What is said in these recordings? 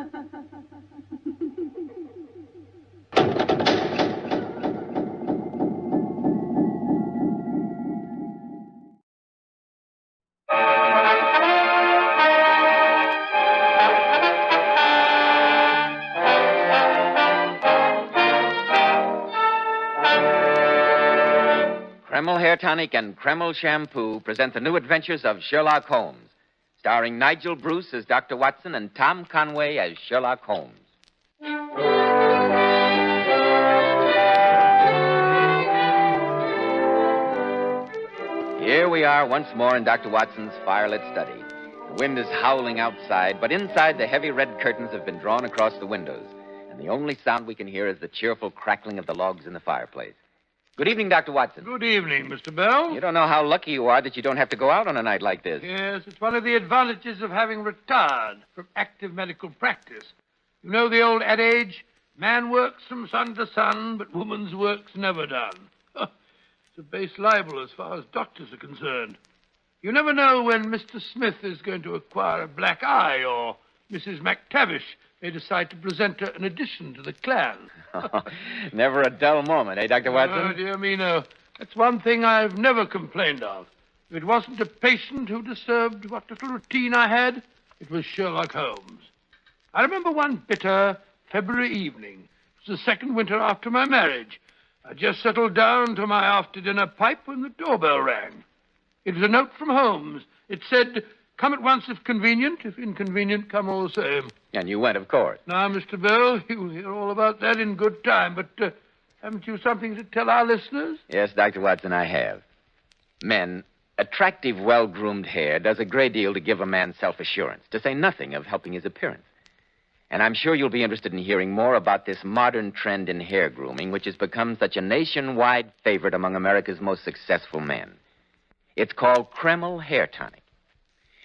Kreml Hair Tonic and Kreml Shampoo present the new adventures of Sherlock Holmes, starring Nigel Bruce as Dr. Watson and Tom Conway as Sherlock Holmes. Here we are once more in Dr. Watson's firelit study. The wind is howling outside, but inside the heavy red curtains have been drawn across the windows, and the only sound we can hear is the cheerful crackling of the logs in the fireplace. Good evening, Dr. Watson. Good evening, Mr. Bell. You don't know how lucky you are that you don't have to go out on a night like this. Yes, it's one of the advantages of having retired from active medical practice. You know the old adage, man works from sun to sun, but woman's work's never done. It's a base libel as far as doctors are concerned. You never know when Mr. Smith is going to acquire a black eye or Mrs. McTavish may decide to present her an addition to the clan. Never a dull moment, eh, Dr. Watson? Oh, dear me, no. That's one thing I've never complained of. If it wasn't a patient who disturbed what little routine I had, it was Sherlock Holmes. I remember one bitter February evening. It was the second winter after my marriage. I just settled down to my after-dinner pipe when the doorbell rang. It was a note from Holmes. It said, "Come at once if convenient. If inconvenient, come all the same." And you went, of course. Now, Mr. Bell, you'll hear all about that in good time, but haven't you something to tell our listeners? Yes, Dr. Watson, I have. Men, attractive, well-groomed hair does a great deal to give a man self-assurance, to say nothing of helping his appearance. And I'm sure you'll be interested in hearing more about this modern trend in hair grooming, which has become such a nationwide favorite among America's most successful men. It's called Kreml Hair Tonic.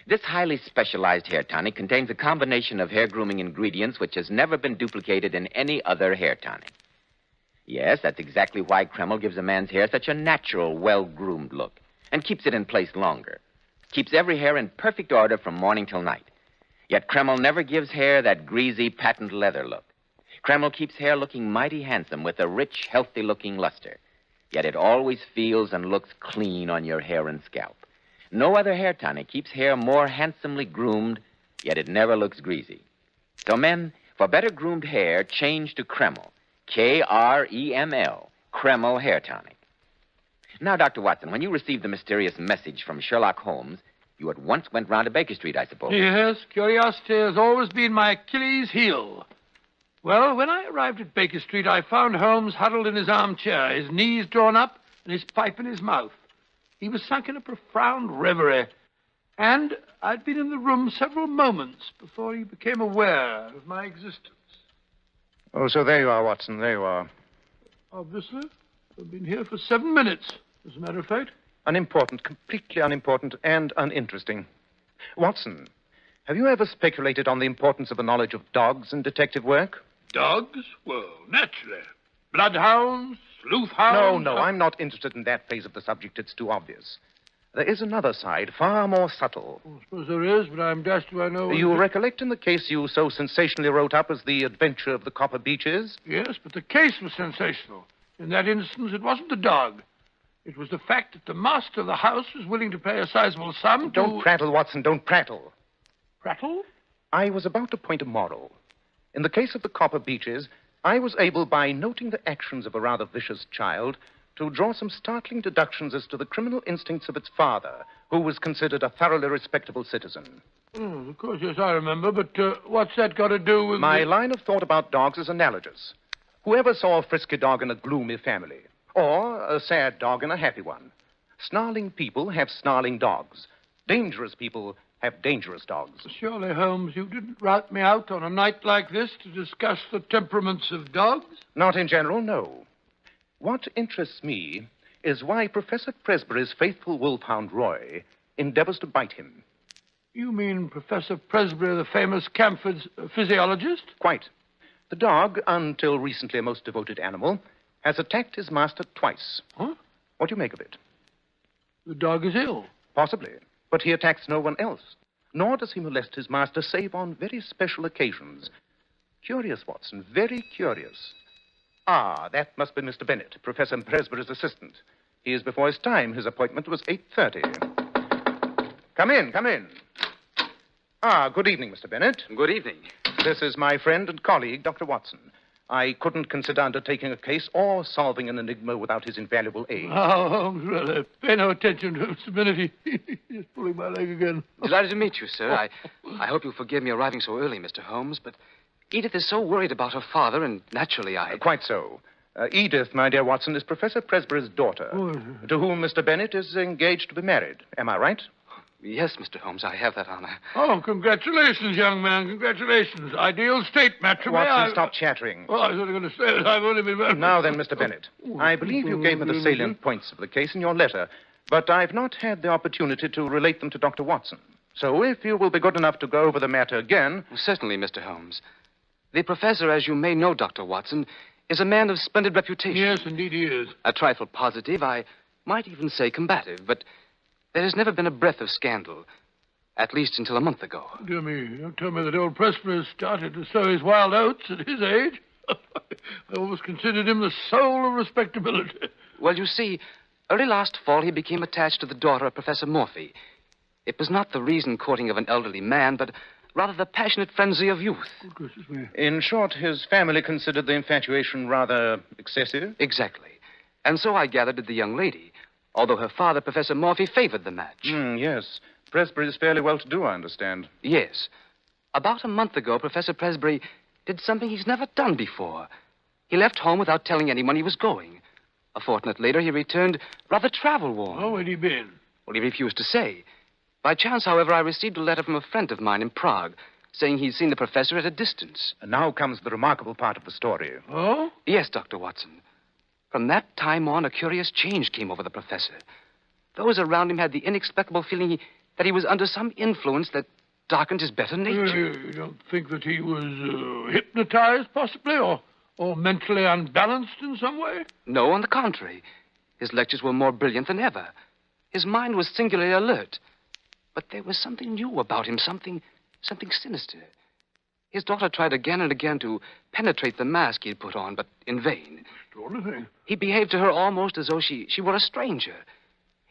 This highly specialized hair tonic contains a combination of hair grooming ingredients which has never been duplicated in any other hair tonic. Yes, that's exactly why Kreml gives a man's hair such a natural, well-groomed look and keeps it in place longer. Keeps every hair in perfect order from morning till night. Yet Kreml never gives hair that greasy, patent leather look. Kreml keeps hair looking mighty handsome with a rich, healthy-looking luster. Yet it always feels and looks clean on your hair and scalp. No other hair tonic keeps hair more handsomely groomed, yet it never looks greasy. So men, for better groomed hair, change to Kreml. Kreml. Kreml Hair Tonic. Now, Dr. Watson, when you received the mysterious message from Sherlock Holmes, you at once went round to Baker Street, I suppose. Yes, curiosity has always been my Achilles' heel. Well, when I arrived at Baker Street, I found Holmes huddled in his armchair, his knees drawn up and his pipe in his mouth. He was sunk in a profound reverie, and I'd been in the room several moments before he became aware of my existence. Oh, so there you are, Watson, there you are. Obviously. I've been here for 7 minutes, as a matter of fact. Unimportant, completely unimportant and uninteresting. Watson, have you ever speculated on the importance of a knowledge of dogs in detective work? Dogs? Well, naturally. Bloodhounds, sleuthhounds... No, I'm not interested in that phase of the subject. It's too obvious. There is another side, far more subtle. I suppose there is, but I'm dashed if I know... You recollect in the case you so sensationally wrote up as The Adventure of the Copper Beeches? Yes, but the case was sensational. In that instance, it wasn't the dog. It was the fact that the master of the house was willing to pay a sizable sum to... Don't prattle, Watson, don't prattle. Prattle? I was about to point a moral. In the case of the Copper Beeches, I was able, by noting the actions of a rather vicious child, to draw some startling deductions as to the criminal instincts of its father, who was considered a thoroughly respectable citizen. Oh, of course, yes, I remember, but what's that got to do with... My line of thought about dogs is analogous. Whoever saw a frisky dog in a gloomy family, or a sad dog in a happy one? Snarling people have snarling dogs. Dangerous people have dangerous dogs. Surely, Holmes, you didn't rout me out on a night like this to discuss the temperaments of dogs? Not in general, no. What interests me is why Professor Presbury's faithful wolfhound Roy endeavors to bite him. You mean Professor Presbury, the famous Camford's physiologist? Quite. The dog, until recently a most devoted animal, has attacked his master twice. Huh? What do you make of it? The dog is ill. Possibly, but he attacks no one else. Nor does he molest his master save on very special occasions, Curious, Watson, very curious. Ah, that must be Mr. Bennett, Professor Presbury's assistant. He is before his time. His appointment was 8:30. Come in, come in. Ah, good evening, Mr. Bennett. Good evening. This is my friend and colleague, Dr. Watson. I couldn't consider undertaking a case or solving an enigma without his invaluable aid. Oh, Holmes, really. Pay no attention to Mr. Bennett. He's pulling my leg again. Delighted to meet you, sir. I hope you'll forgive me arriving so early, Mr. Holmes, but Edith is so worried about her father, and naturally Quite so. Edith, my dear Watson, is Professor Presbury's daughter, to whom Mr. Bennett is engaged to be married. Am I right? Yes, Mr. Holmes, I have that honor. Oh, congratulations, young man, congratulations. Ideal state matrimony. Watson, stop chattering. Well, I was only going to say that I've only been married. Now then, Mr. Bennett, I believe you gave me the salient points of the case in your letter, but I've not had the opportunity to relate them to Dr. Watson. So if you will be good enough to go over the matter again... Certainly, Mr. Holmes. The professor, as you may know, Dr. Watson, is a man of splendid reputation. Yes, indeed he is. A trifle positive, I might even say combative, but there has never been a breath of scandal, at least until a month ago. Dear me, don't tell me that old Presbury started to sow his wild oats at his age. I always considered him the soul of respectability. Well, you see, early last fall he became attached to the daughter of Professor Morphy. It was not the reason courting of an elderly man, but rather the passionate frenzy of youth. Good gracious me. In short, his family considered the infatuation rather excessive? Exactly. And so I gathered did the young lady, although her father, Professor Morphy, favored the match. Yes. Presbury is fairly well-to-do, I understand. Yes. About a month ago, Professor Presbury did something he's never done before. He left home without telling anyone he was going. A fortnight later, he returned rather travel-worn. Oh, where'd he been? Well, he refused to say. By chance, however, I received a letter from a friend of mine in Prague, saying he'd seen the professor at a distance. And now comes the remarkable part of the story. Oh? Yes, Dr. Watson. From that time on, a curious change came over the professor. Those around him had the inexplicable feeling that he was under some influence that darkened his better nature. You don't think that he was hypnotized, possibly, or mentally unbalanced in some way? No, on the contrary. His lectures were more brilliant than ever. His mind was singularly alert. But there was something new about him, something sinister. His daughter tried again and again to penetrate the mask he'd put on, but in vain. Extraordinary. He behaved to her almost as though she were a stranger.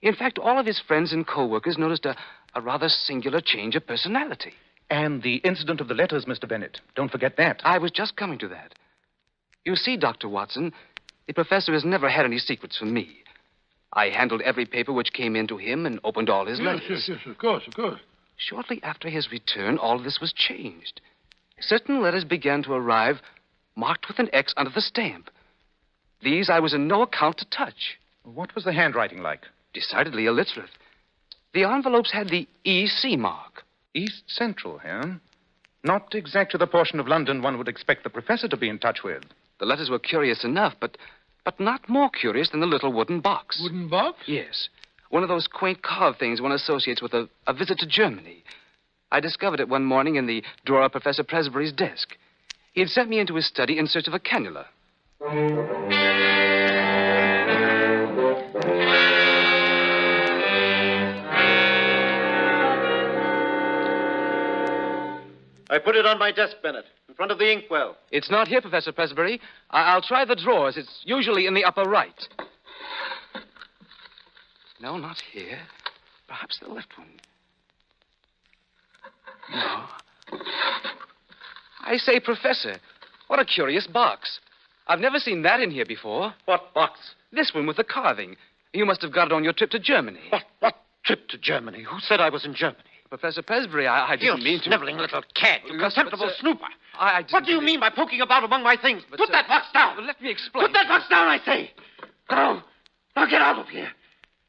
In fact, all of his friends and co-workers noticed a rather singular change of personality. And the incident of the letters, Mr. Bennett. Don't forget that. I was just coming to that. You see, Dr. Watson, the professor has never had any secrets from me. I handled every paper which came in to him and opened all his letters. Yes, of course. Shortly after his return, all of this was changed. Certain letters began to arrive, marked with an X under the stamp. These I was in no account to touch. What was the handwriting like? Decidedly illiterate. The envelopes had the EC mark. East Central, huh? Not exactly the portion of London one would expect the professor to be in touch with. The letters were curious enough, but not more curious than the little wooden box. Wooden box? Yes. One of those quaint carved things one associates with a visit to Germany. I discovered it one morning in the drawer of Professor Presbury's desk. He had sent me into his study in search of a cannula. I put it on my desk, Bennett, in front of the inkwell. It's not here, Professor Presbury. I'll try the drawers. It's usually in the upper right. No, not here. Perhaps the left one. No. I say, Professor, what a curious box. I've never seen that in here before. What box? This one with the carving. You must have got it on your trip to Germany. What trip to Germany? Who said I was in Germany? Professor Presbury, I didn't mean to... You sniveling little cad. You But, contemptible sir, snooper. I didn't What do you really- mean by poking about among my things? But, Put sir, that box down. Let me explain. Put that box down, I say. Now get out of here.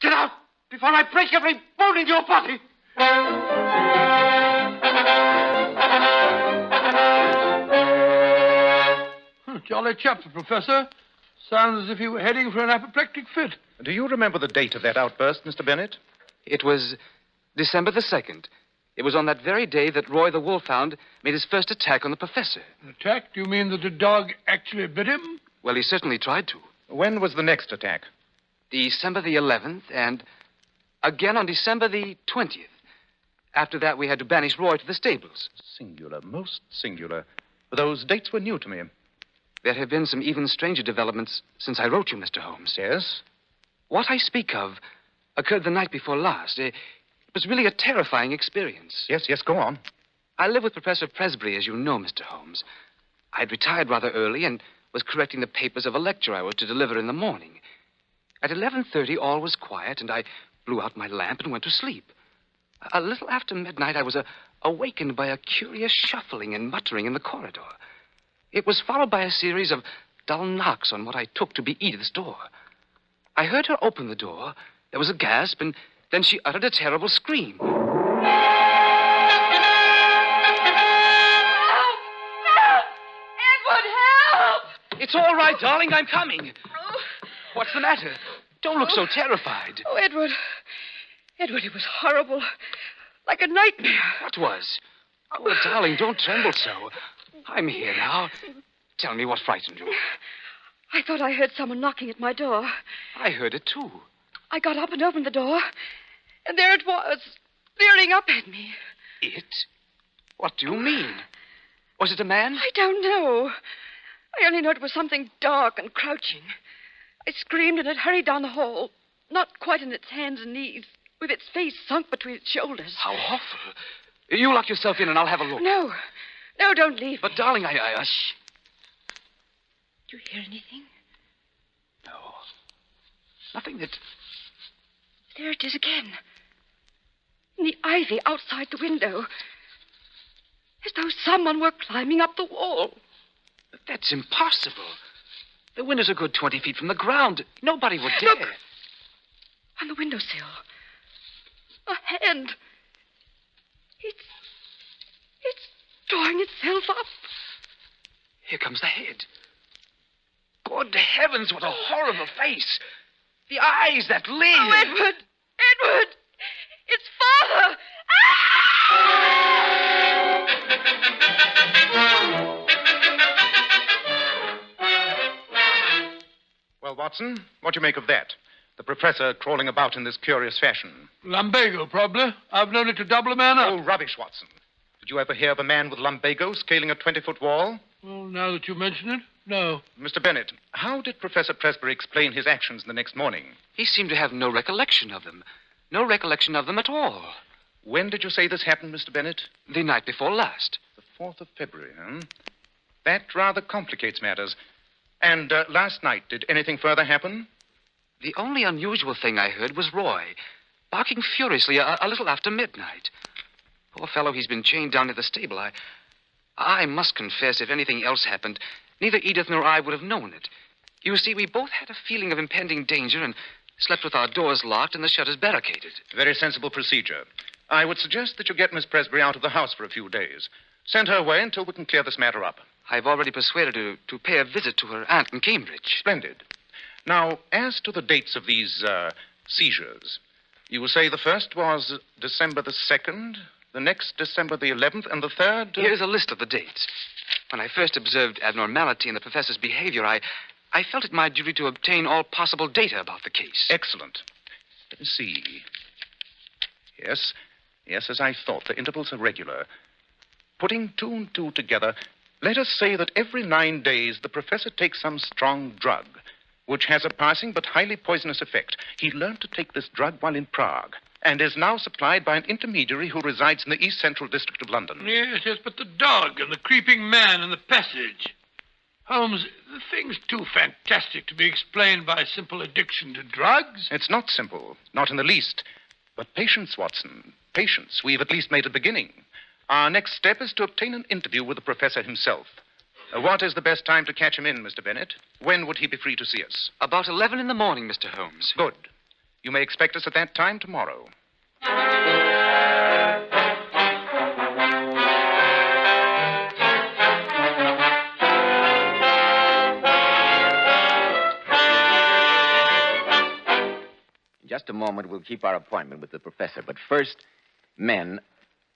Get out before I break every bone in your body. Jolly chap, the professor. Sounds as if he were heading for an apoplectic fit. Do you remember the date of that outburst, Mr. Bennett? It was December the 2nd. It was on that very day that Roy the Wolfhound made his first attack on the professor. An attack? Do you mean that the dog actually bit him? Well, he certainly tried to. When was the next attack? December the 11th and again on December the 20th. After that, we had to banish Roy to the stables. Singular, most singular. Those dates were new to me. There have been some even stranger developments since I wrote you, Mr. Holmes. Yes? What I speak of occurred the night before last. It was really a terrifying experience. Yes, go on. I live with Professor Presbury, as you know, Mr. Holmes. I had retired rather early and was correcting the papers of a lecture I was to deliver in the morning. At 11:30, all was quiet, and I blew out my lamp and went to sleep. A little after midnight, I was awakened by a curious shuffling and muttering in the corridor. It was followed by a series of dull knocks on what I took to be Edith's door. I heard her open the door. There was a gasp, and then she uttered a terrible scream. It's all right, darling. I'm coming. What's the matter? Don't look so terrified. Oh, Edward. Edward, it was horrible. Like a nightmare. What was? Oh, darling, don't tremble so. I'm here now. Tell me what frightened you. I thought I heard someone knocking at my door. I heard it, too. I got up and opened the door, and there it was, leering up at me. It? What do you mean? Was it a man? I don't know. I only know it was something dark and crouching. I screamed, and it hurried down the hall, not quite on its hands and knees, with its face sunk between its shoulders. How awful. You lock yourself in, and I'll have a look. No, don't leave. But, darling, I... Shh. Do you hear anything? No. Nothing that... There it is again. In the ivy outside the window. As though someone were climbing up the wall. But that's impossible. The window's a good 20 feet from the ground. Nobody would dare. Look. On the windowsill. A hand. It's drawing itself up. Here comes the head. Good heavens, what a horrible face. The eyes that leer. Oh, Edward! Edward! It's Father! Well, Watson, what do you make of that? The professor crawling about in this curious fashion. Lumbago, probably. I've known it to double a man up. Oh, rubbish, Watson. Did you ever hear of a man with lumbago scaling a 20-foot wall? Well, now that you mention it, no. Mr. Bennett, how did Professor Presbury explain his actions the next morning? He seemed to have no recollection of them. No recollection of them at all. When did you say this happened, Mr. Bennett? The night before last. The 4th of February, huh? That rather complicates matters. And last night, did anything further happen? The only unusual thing I heard was Roy, barking furiously a little after midnight. Poor fellow, he's been chained down at the stable. I must confess, if anything else happened, neither Edith nor I would have known it. You see, we both had a feeling of impending danger and slept with our doors locked and the shutters barricaded. Very sensible procedure. I would suggest that you get Miss Presbury out of the house for a few days. Send her away until we can clear this matter up. I've already persuaded her to pay a visit to her aunt in Cambridge. Splendid. Now, as to the dates of these seizures, you will say the first was December the 2nd, the next December the 11th, and the third... Here's a list of the dates. When I first observed abnormality in the professor's behavior, I felt it my duty to obtain all possible data about the case. Excellent. Let me see. Yes, as I thought, the intervals are regular. Putting 2 and 2 together, let us say that every 9 days the professor takes some strong drug, which has a passing but highly poisonous effect. He learned to take this drug while in Prague, and is now supplied by an intermediary who resides in the East Central District of London. Yes, but the dog and the creeping man in the passage. Holmes, the thing's too fantastic to be explained by simple addiction to drugs. It's not simple, not in the least. But patience, Watson, patience. We've at least made a beginning. Our next step is to obtain an interview with the professor himself. What is the best time to catch him in, Mr. Bennett? When would he be free to see us? About 11 in the morning, Mr. Holmes. Good. You may expect us at that time tomorrow. In just a moment, we'll keep our appointment with the professor. But first, men,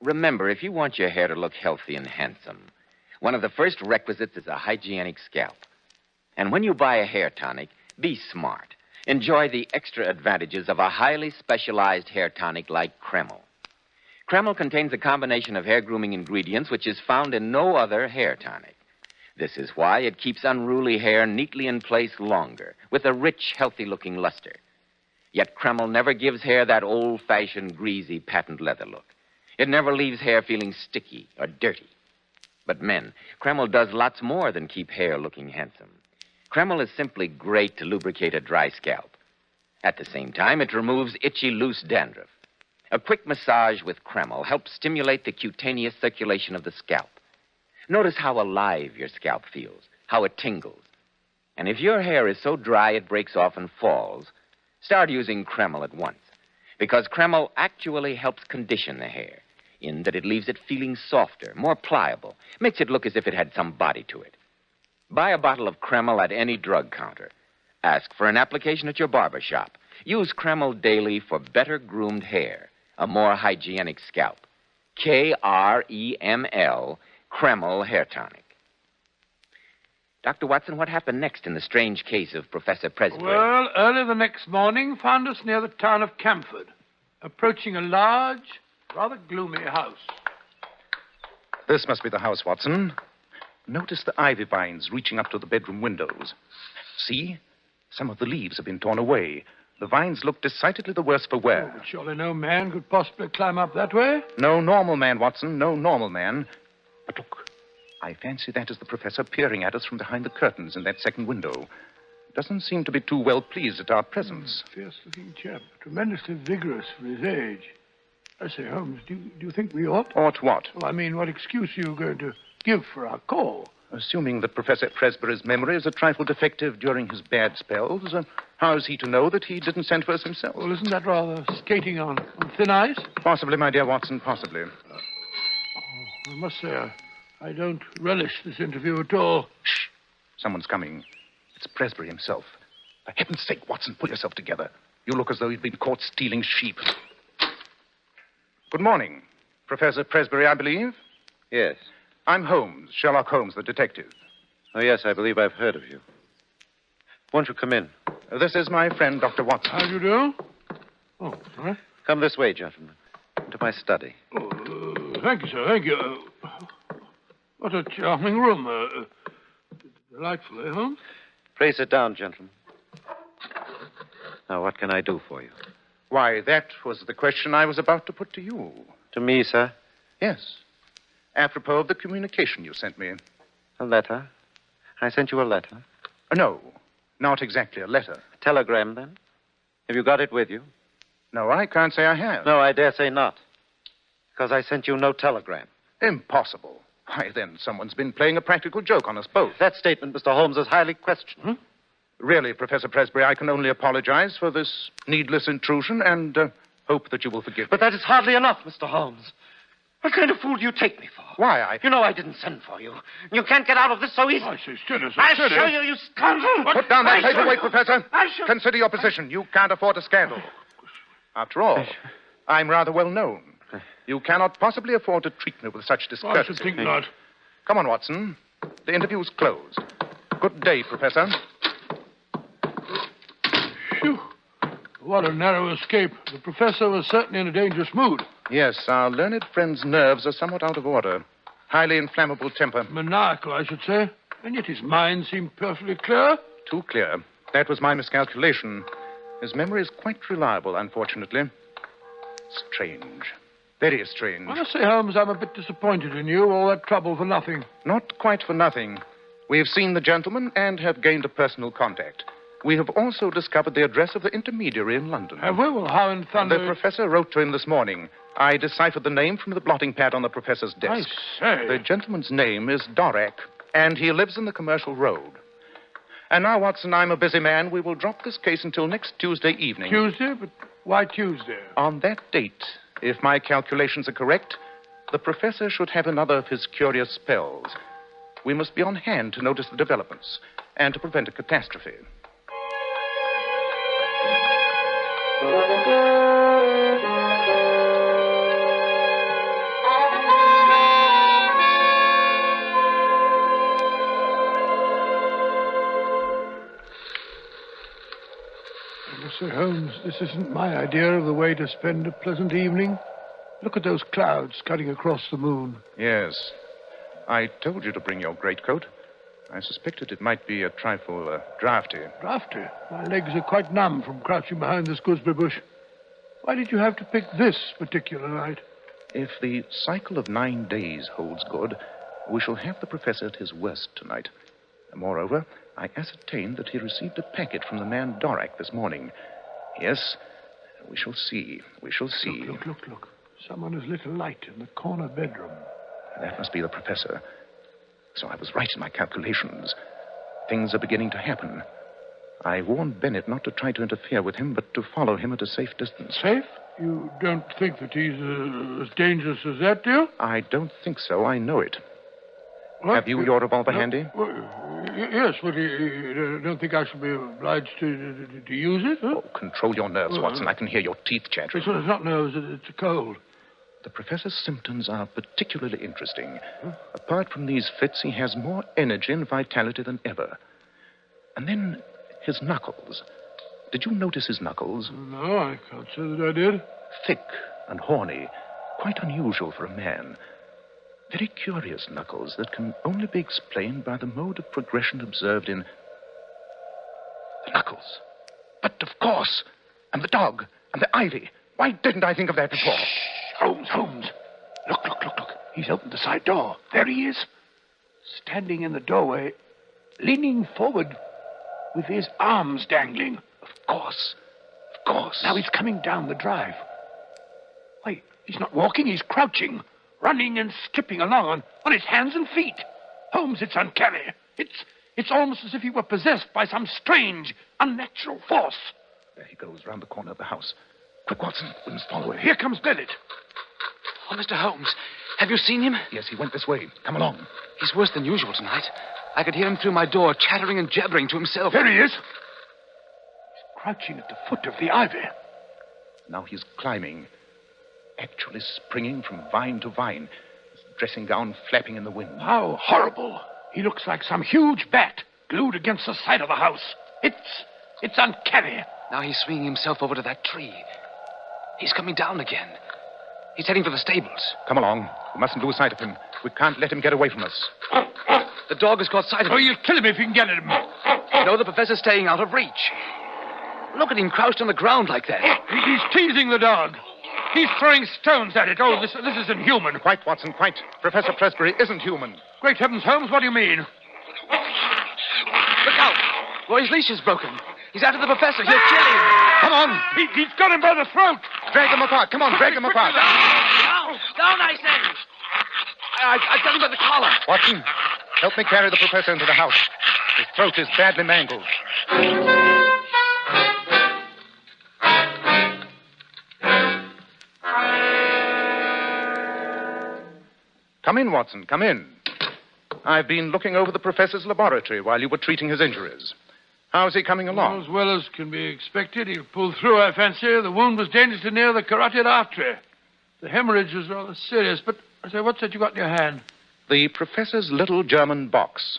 remember, if you want your hair to look healthy and handsome, one of the first requisites is a hygienic scalp. And when you buy a hair tonic, be smart. Enjoy the extra advantages of a highly specialized hair tonic like Kreml. Kreml contains a combination of hair grooming ingredients which is found in no other hair tonic. This is why it keeps unruly hair neatly in place longer, with a rich, healthy-looking luster. Yet Kreml never gives hair that old-fashioned, greasy, patent leather look. It never leaves hair feeling sticky or dirty. But men, Kreml does lots more than keep hair looking handsome. Kreml is simply great to lubricate a dry scalp. At the same time, it removes itchy, loose dandruff. A quick massage with Kreml helps stimulate the cutaneous circulation of the scalp. Notice how alive your scalp feels, how it tingles. And if your hair is so dry it breaks off and falls, start using Kreml at once. Because Kreml actually helps condition the hair, in that it leaves it feeling softer, more pliable, makes it look as if it had some body to it. Buy a bottle of Kreml at any drug counter. Ask for an application at your barber shop. Use Kreml daily for better groomed hair, a more hygienic scalp. Kreml, Kreml Hair Tonic. Dr. Watson, what happened next in the strange case of Professor Presbury? Well, early the next morning found us near the town of Camford, approaching a large, rather gloomy house. This must be the house, Watson. Notice the ivy vines reaching up to the bedroom windows. See? Some of the leaves have been torn away. The vines look decidedly the worse for wear. Oh, but surely no man could possibly climb up that way. No normal man, Watson. No normal man. But look, I fancy that is the professor peering at us from behind the curtains in that second window. Doesn't seem to be too well pleased at our presence. Fierce-looking chap. Tremendously vigorous for his age. I say, Holmes, do you think we ought? Ought what? Well, I mean, what excuse are you going to give for our call? Assuming that Professor Presbury's memory is a trifle defective during his bad spells, how is he to know that he didn't send for us himself? Well, isn't that rather skating on thin ice? Possibly, my dear Watson, possibly. I must say, I don't relish this interview at all. Shh. Someone's coming. It's Presbury himself. For heaven's sake, Watson, pull yourself together. You look as though you'd been caught stealing sheep. Good morning. Professor Presbury, I believe? Yes. I'm Holmes, Sherlock Holmes, the detective. Oh, yes, I believe I've heard of you. Won't you come in? This is my friend, Dr. Watson. How do you do? Oh, sorry. Come this way, gentlemen. Into my study. Oh, thank you, sir, thank you. What a charming room. Delightful, eh, Holmes? Pray sit down, gentlemen. Now, what can I do for you? Why, that was the question I was about to put to you. To me, sir? Yes. Apropos of the communication you sent me. A letter? I sent you a letter? No, not exactly a letter. A telegram, then? Have you got it with you? No, I can't say I have. No, I dare say not. Because I sent you no telegram. Impossible. Why, then, someone's been playing a practical joke on us both. That statement, Mr. Holmes, is highly questionable. Really, Professor Presbury, I can only apologize for this needless intrusion and hope that you will forgive me. But that is hardly enough, Mr. Holmes. What kind of fool do you take me for? Why, You know I didn't send for you. You can't get out of this so easily. I say, steady, sir, I'll steady. show you, you scoundrel. Put down that I paperweight, shall- Professor. I shall- Consider your position. You can't afford a scandal. After all, I'm rather well known. You cannot possibly afford to treat me with such I should discourtesy. think not. Come on, Watson. The interview's closed. Good day, Professor. Phew. What a narrow escape. The professor was certainly in a dangerous mood. Yes, our learned friend's nerves are somewhat out of order. Highly inflammable temper. Maniacal, I should say. And yet his mind seemed perfectly clear. Too clear. That was my miscalculation. His memory is quite reliable, unfortunately. Strange. Very strange. I must say, Holmes, I'm a bit disappointed in you. All that trouble for nothing. Not quite for nothing. We've seen the gentleman and have gained a personal contact. We have also discovered the address of the intermediary in London. Have we? Well, how in thunder... The professor wrote to him this morning. I deciphered the name from the blotting pad on the professor's desk. I say. The gentleman's name is Dorak, and he lives in the Commercial Road. And now, Watson, I'm a busy man. We will drop this case until next Tuesday evening. Tuesday? But why Tuesday? On that date, if my calculations are correct, the professor should have another of his curious spells. We must be on hand to notice the developments and to prevent a catastrophe. Mr. Holmes, this isn't my idea of the way to spend a pleasant evening. Look at those clouds cutting across the moon. Yes. I told you to bring your greatcoat. I suspected it might be a trifle drafty. Drafty? My legs are quite numb from crouching behind this gooseberry bush. Why did you have to pick this particular night? If the cycle of 9 days holds good, we shall have the professor at his worst tonight. Moreover, I ascertained that he received a packet from the man Dorak this morning. Yes, we shall see. We shall see. Look. Someone has lit a light in the corner bedroom. That must be the professor. So I was right in my calculations. Things are beginning to happen. I warned Bennett not to try to interfere with him, but to follow him at a safe distance. Safe? You don't think that he's as dangerous as that, do you? I don't think so. I know it. What? Have you your revolver handy? Yes, but you don't think I shall be obliged to use it? Huh? Oh, control your nerves, Watson. I can hear your teeth chattering. It's not nerves. It's a cold. The professor's symptoms are particularly interesting. Apart from these fits, he has more energy and vitality than ever. And then his knuckles. Did you notice his knuckles? No, I can't say that I did. Thick and horny. Quite unusual for a man. Very curious knuckles that can only be explained by the mode of progression observed in... The knuckles. But of course. And the dog. And the ivy. Why didn't I think of that before? Holmes. Look. He's opened the side door. There he is. Standing in the doorway, leaning forward with his arms dangling. Of course. Now he's coming down the drive. Wait, he's not walking, he's crouching, running and skipping along on his hands and feet. Holmes, it's uncanny. It's almost as if he were possessed by some strange, unnatural force. There he goes, round the corner of the house. Quick, Watson, we must follow him. Here comes Bennett. Oh, Mr. Holmes, have you seen him? Yes, he went this way. Come along. He's worse than usual tonight. I could hear him through my door, chattering and jabbering to himself. There he is. He's crouching at the foot of the ivy. Now he's climbing. Actually springing from vine to vine. His dressing gown flapping in the wind. How horrible. He looks like some huge bat glued against the side of the house. It's uncanny. Now he's swinging himself over to that tree. He's coming down again. He's heading for the stables. Come along. We mustn't lose sight of him. We can't let him get away from us. The dog has caught sight of him. Oh, you'll kill him if you can get at him. No, the professor's staying out of reach. Look at him crouched on the ground like that. He's teasing the dog. He's throwing stones at it. Oh, this isn't human. Quite, Watson, quite. Professor Presbury isn't human. Great heavens, Holmes, what do you mean? Look out! Roy's leash is broken. He's after the professor. He'll kill him. Come on. He's got him by the throat. Drag them apart. Come on, drag them apart. Down, I say. I've got him by the collar. Watson, help me carry the professor into the house. His throat is badly mangled. Come in, Watson, come in. I've been looking over the professor's laboratory while you were treating his injuries. How's he coming along? As well as can be expected. He'll pull through, I fancy. The wound was dangerously near the carotid artery. The hemorrhage was rather serious, but, I say, what's that you got in your hand? The professor's little German box.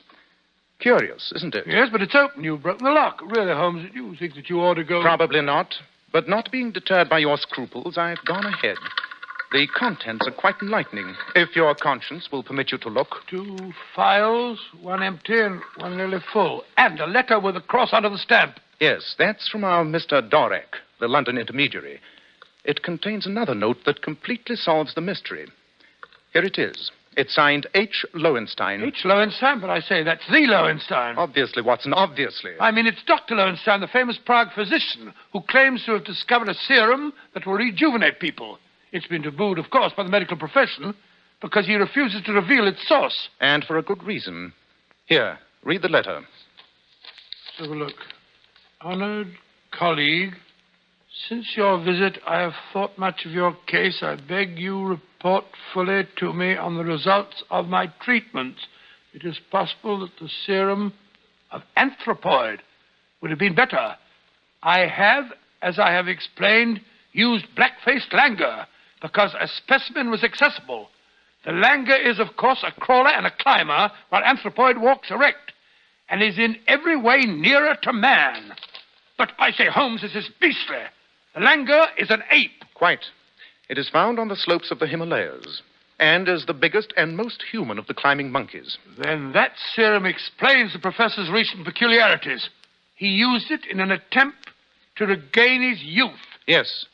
Curious, isn't it? Yes, but it's open. You've broken the lock. Really, Holmes, you think that you ought to go... Probably not. But not being deterred by your scruples, I've gone ahead. The contents are quite enlightening, if your conscience will permit you to look. 2 files, 1 empty and 1 nearly full. And a letter with a cross under the stamp. Yes, that's from our Mr. Dorak, the London intermediary. It contains another note that completely solves the mystery. Here it is. It's signed H. Lowenstein. H. Lowenstein? But I say, that's the Lowenstein. Obviously, Watson, obviously. I mean, it's Dr. Lowenstein, the famous Prague physician, who claims to have discovered a serum that will rejuvenate people. It's been tabooed, of course, by the medical profession because he refuses to reveal its source. And for a good reason. Here, read the letter. Let's have a look. Honored colleague, since your visit, I have thought much of your case. I beg you report fully to me on the results of my treatments. It is possible that the serum of anthropoid would have been better. I have, as I have explained, used black-faced langur because a specimen was accessible. The langur is, of course, a crawler and a climber, while anthropoid walks erect and is in every way nearer to man. But I say, Holmes, this is beastly. The langur is an ape. Quite. It is found on the slopes of the Himalayas. and is the biggest and most human of the climbing monkeys. Then that serum explains the professor's recent peculiarities. He used it in an attempt to regain his youth. Yes,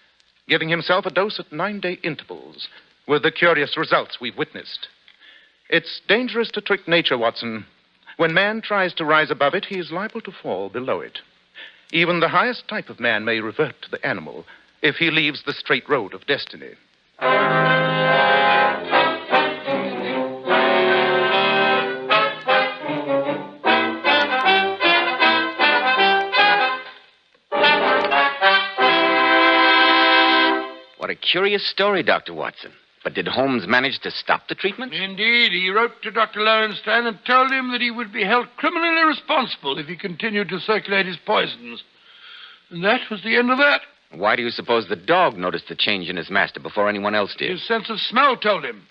giving himself a dose at 9-day intervals, with the curious results we've witnessed. It's dangerous to trick nature, Watson. When man tries to rise above it, he is liable to fall below it. Even the highest type of man may revert to the animal if he leaves the straight road of destiny. What a curious story, Dr. Watson. But did Holmes manage to stop the treatment? Indeed, he wrote to Dr. Lowenstein and told him that he would be held criminally responsible if he continued to circulate his poisons. And that was the end of that. Why do you suppose the dog noticed the change in his master before anyone else did? His sense of smell told him.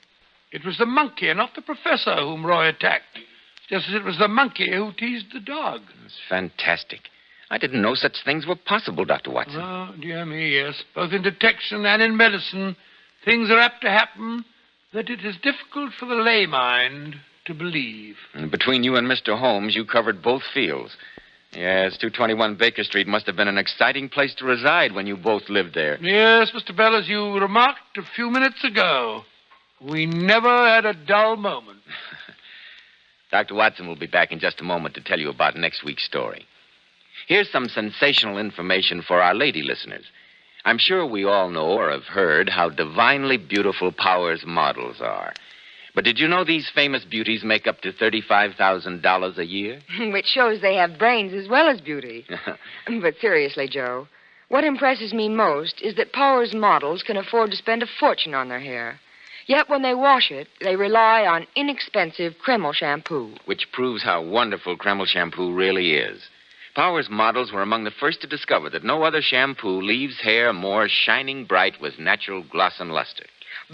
It was the monkey and not the professor whom Roy attacked, just as it was the monkey who teased the dog. That's fantastic. I didn't know such things were possible, Dr. Watson. Oh, dear me, yes. Both in detection and in medicine, things are apt to happen that it is difficult for the lay mind to believe. And between you and Mr. Holmes, you covered both fields. Yes, 221 Baker Street must have been an exciting place to reside when you both lived there. Yes, Mr. Bell, as you remarked a few minutes ago, we never had a dull moment. Dr. Watson will be back in just a moment to tell you about next week's story. Here's some sensational information for our lady listeners. I'm sure we all know or have heard how divinely beautiful Powers models are. But did you know these famous beauties make up to $35,000 a year? Which shows they have brains as well as beauty. But seriously, Joe, what impresses me most is that Powers models can afford to spend a fortune on their hair. Yet when they wash it, they rely on inexpensive Kreml shampoo. Which proves how wonderful Kreml shampoo really is. Powers models were among the first to discover that no other shampoo leaves hair more shining bright with natural gloss and luster.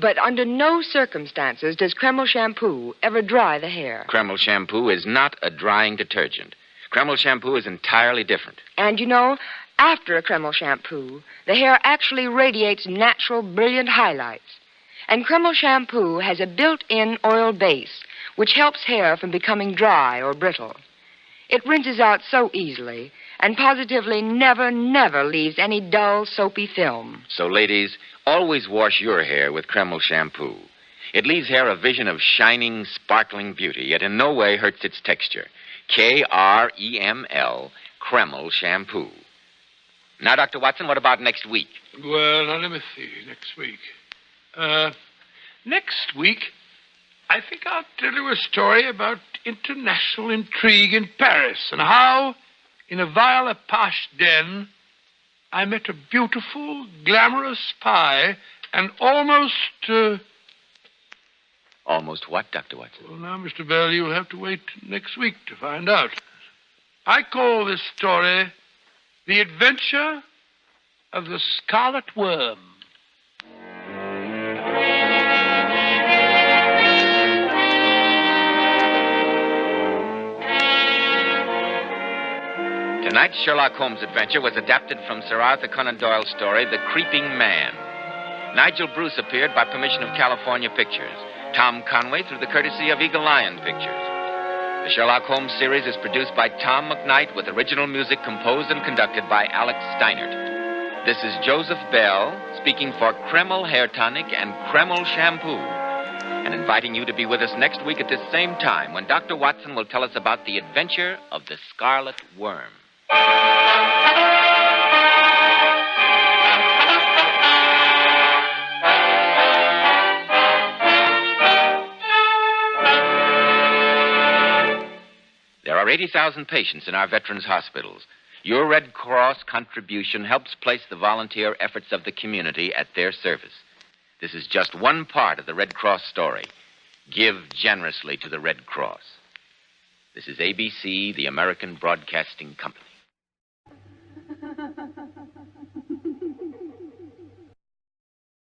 But under no circumstances does Kreml shampoo ever dry the hair. Kreml shampoo is not a drying detergent. Kreml shampoo is entirely different. And you know, after a Kreml shampoo, the hair actually radiates natural, brilliant highlights. And Kreml shampoo has a built-in oil base, which helps hair from becoming dry or brittle. It rinses out so easily and positively never leaves any dull, soapy film. So, ladies, always wash your hair with Kreml shampoo. It leaves hair a vision of shining, sparkling beauty, yet in no way hurts its texture. Kreml, Kreml shampoo. Now, Dr. Watson, what about next week? Well, now, let me see. Next week. Next week, I think I'll tell you a story about international intrigue in Paris and how, in a vile apache den, I met a beautiful, glamorous spy and almost... Almost what, Dr. Watson? Well, now, Mr. Bell, you'll have to wait next week to find out. I call this story The Adventure of the Scarlet Worm. Tonight's Sherlock Holmes adventure was adapted from Sir Arthur Conan Doyle's story, The Creeping Man. Nigel Bruce appeared by permission of California Pictures. Tom Conway through the courtesy of Eagle Lion Pictures. The Sherlock Holmes series is produced by Tom McKnight with original music composed and conducted by Alex Steinert. This is Joseph Bell speaking for Kreml Hair Tonic and Kreml Shampoo and inviting you to be with us next week at this same time when Dr. Watson will tell us about the adventure of the Scarlet Worm. There are 80,000 patients in our veterans' hospitals. Your Red Cross contribution helps place the volunteer efforts of the community at their service. This is just one part of the Red Cross story. Give generously to the Red Cross. This is ABC, the American Broadcasting Company.